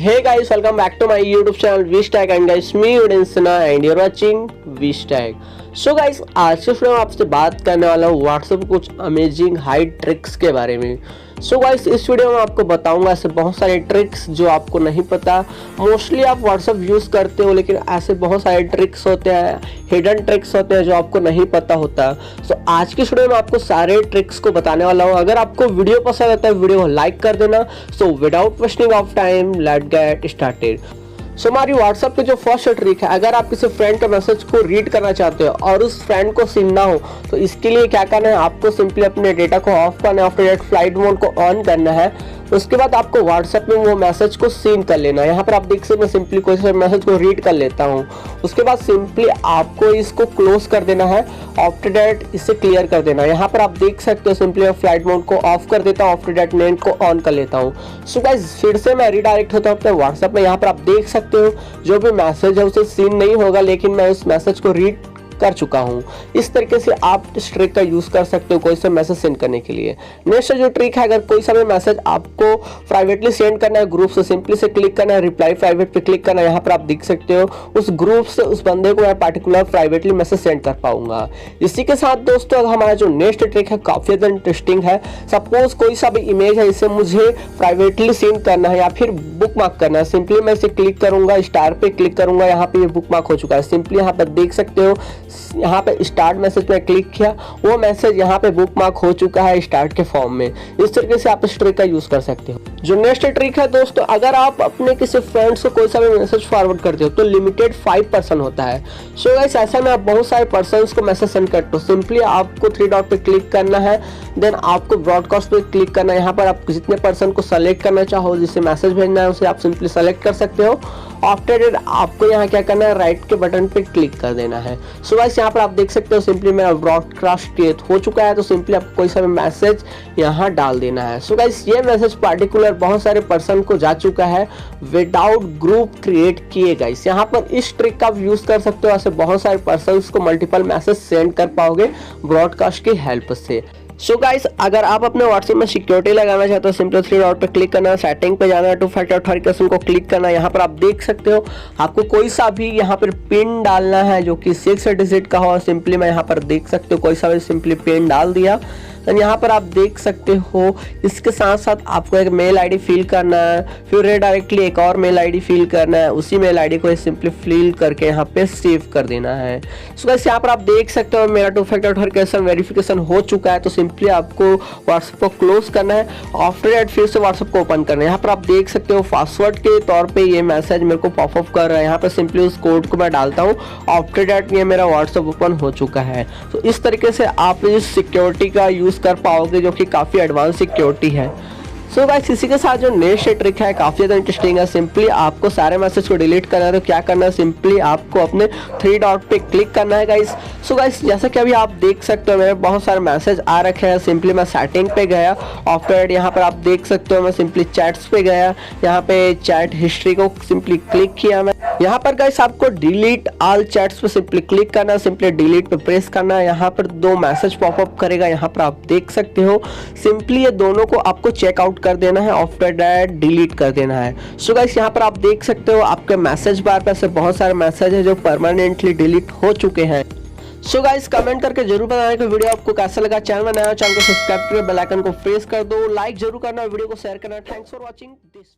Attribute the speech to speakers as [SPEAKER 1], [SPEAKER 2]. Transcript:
[SPEAKER 1] Hey guys, welcome back to my YouTube channel Vishtag and guys, me Udensana and you're watching Vishtag। So guys, आज के video में आपसे बात करने वाला हूँ व्हाट्सएप कुछ अमेजिंग हाई ट्रिक्स के बारे में। सो गाइस, इस वीडियो में आपको बताऊंगा ऐसे बहुत सारे ट्रिक्स जो आपको नहीं पता। मोस्टली आप व्हाट्सएप यूज़ करते हो लेकिन ऐसे बहुत सारे ट्रिक्स होते हैं, हिडन ट्रिक्स होते हैं जो आपको नहीं पता होता। सो आज के वीडियो में आपको सारे ट्रिक्स को बताने वाला हूँ। अगर आपको वीडियो पसंद आता है वीडियो को लाइक कर देना। So without wasting of time let get started. So हमारी व्हाट्सएप पे जो फर्स्ट ट्रिक है, अगर आप किसी फ्रेंड के मैसेज को रीड करना चाहते हो और उस फ्रेंड को सीन ना हो तो इसके लिए क्या करना है, आपको सिंपली अपने डेटा को ऑफ करना है, आफ्टर दैट फ्लाइट मोड को ऑन करना है। उसके बाद आपको व्हाट्सएप में वो मैसेज को सीन कर लेना है। यहाँ पर आप देख सकते हैं, सिंपली कोई सा मैसेज को रीड कर लेता हूँ। उसके बाद सिंपली आपको इसको क्लोज कर देना है, आफ्टर दैट इसे क्लियर कर देना है। यहाँ पर आप देख सकते हो, सिंपली मैं फ्लाइट मोड को ऑफ कर देता हूँ, आफ्टर दैट नेट को ऑन कर लेता हूँ। सो गाइस, फिर से मैं रीडायरेक्ट होता हूँ अपने व्हाट्सएप में। यहाँ पर आप देख सकते हो जो भी मैसेज है उसे सीन नहीं होगा, लेकिन मैं उस मैसेज को रीड कर चुका हूँ। इस तरीके से आप इस ट्रिक का यूज कर सकते हो कोई सा मैसेज सेंड करने के लिए। नेक्स्ट जो ट्रिक है, अगर कोई सा भी मैसेज आपको प्राइवेटली सेंड करना है ग्रुप से, सिंपली से क्लिक करना है, रिप्लाई प्राइवेट पे क्लिक करना है। यहाँ पर आप देख सकते हो उस ग्रुप से उस बंदे को मैं पार्टिकुलर प्राइवेटली मैसेज सेंड कर पाऊंगा। इसी के साथ दोस्तों, हमारा जो नेक्स्ट ट्रिक है काफी ज्यादा इंटरेस्टिंग है। सपोज कोई सा भी इमेज है, इसे मुझे प्राइवेटली सेंड करना है या फिर बुक मार्क करना है। सिंपली मैं इसे क्लिक करूंगा, स्टार पे क्लिक करूंगा, यहाँ पे ये बुक मार्क हो चुका है। सिंपली यहाँ पर देख सकते हो, यहाँ पे स्टार्ट मैसेज पे क्लिक किया, वो मैसेज यहाँ पे बुक मार्क हो चुका है स्टार्ट के फॉर्म में। इस तरीके से आप इस ट्रिक का यूज कर सकते हो। जो नेक्स्ट ट्रिक है दोस्तों, अगर आप अपने किसी फ्रेंड्स को कोई सा भी मैसेज फॉरवर्ड करते हो तो लिमिटेड 5 पर्सन होता है। सो गाइस, ऐसा में आप बहुत सारे पर्सन्स को मैसेज सेंड करते हो। सिंपली आपको 3 डॉट पे क्लिक करना है, देन आपको ब्रॉडकास्ट पे क्लिक करना है। यहाँ पर आप जितने पर्सन को सेलेक्ट करना चाहो, जिसे मैसेज भेजना है, उसे आप सिंपली सेलेक्ट कर सकते हो। आफ्टर दैट आपको यहाँ क्या करना है, राइट के बटन पे क्लिक कर देना है। सो गाइस, यहाँ पर आप देख सकते हो सिंपली मेरा ब्रॉडकास्ट क्रिएट हो चुका है। तो सिंपली आपको कोई सा भी मैसेज यहाँ डाल देना है। सो गाइस, ये मैसेज पार्टिकुलर बहुत सारे पर्सन को जा चुका है विदाउट ग्रुप क्रिएट किए। गाइस, यहाँ पर इस ट्रिक का यूज कर सकते हो, ऐसे बहुत सारे पर्सन को मल्टीपल मैसेज सेंड कर पाओगे ब्रॉडकास्ट की हेल्प से। सो गाइस, अगर आप अपने व्हाट्सएप में सिक्योरिटी लगाना चाहते हो, सिंपली 3 डॉट पे क्लिक करना है, सेटिंग पे जाना है, 2 फैक्टर ऑथेंटिकेशन को क्लिक करना है। यहाँ पर आप देख सकते हो आपको कोई सा भी यहाँ पर पिन डालना है जो कि 6 डिजिट का हो। सिंपली मैं यहाँ पर देख सकते हो कोई सा भी सिंपली पिन डाल दिया। तो यहाँ पर आप देख सकते हो, इसके साथ साथ आपको एक मेल आईडी फिल करना है, फिर डायरेक्टली एक और मेल आईडी फिल करना है। उसी मेल आईडी को सिंपली फिल करके यहाँ पे सेव कर देना है। सो गाइस, यहाँ पर आप देख सकते हो मेरा 2 फैक्टर ऑथेंटिकेशन वेरिफिकेशन हो चुका है। तो सिंपली आपको व्हाट्सएप को क्लोज करना है, आफ्टर दैट फिर से व्हाट्सएप को ओपन करना है। यहाँ पर आप देख सकते हो पासवर्ड के तौर पे ये मैसेज मेरे को पॉपअप कर रहा है। यहाँ पर सिंपली उस कोड को मैं डालता हूँ, आफ्टर दैट ये मेरा व्हाट्सएप ओपन हो चुका है। तो इस तरीके से आप इस सिक्योरिटी का यूज कर पाओगे जो कि काफी एडवांस सिक्योरिटी है। सो गाइस, इसी के साथ जो नेक्स्ट ट्रिक है काफी ज्यादा इंटरेस्टिंग है। सिंपली आपको सारे मैसेज को डिलीट करना है। तो क्या करना है, सिंपली आपको अपने 3 डॉट पे क्लिक करना है। गाइस, सो गाइस, जैसा कि अभी आप देख सकते हो मेरे बहुत सारे मैसेज आ रखे हैं। सिंपली मैं सेटिंग पे गया, आफ्टर दैट यहाँ पर आप देख सकते हो मैं सिंपली चैट्स पे गया, यहाँ पे चैट हिस्ट्री को सिंपली क्लिक किया मैं। यहाँ पर गाइस आपको डिलीट ऑल चैट्स पे सिंपली क्लिक करना है, सिंपली डिलीट पे प्रेस करना है। यहाँ पर 2 मैसेज पॉपअप करेगा, यहाँ पर आप देख सकते हो। सिंपली ये दोनों को आपको चेकआउट कर देना है, आफ्टर दैट डिलीट कर देना है। सो गाइस, यहाँ पर आप देख सकते हो आपके मैसेज बार पे ऐसे बहुत सारे मैसेज है जो परमानेंटली डिलीट हो चुके हैं। सो गाइस, कमेंट करके जरूर बताना कि वीडियो आपको कैसा लगा। चैनल में नया, चैनल को सब्सक्राइब करके बेल आइकन को प्रेस कर दो, लाइक जरूर करना, वीडियो को शेयर करना। Thanks for watching this.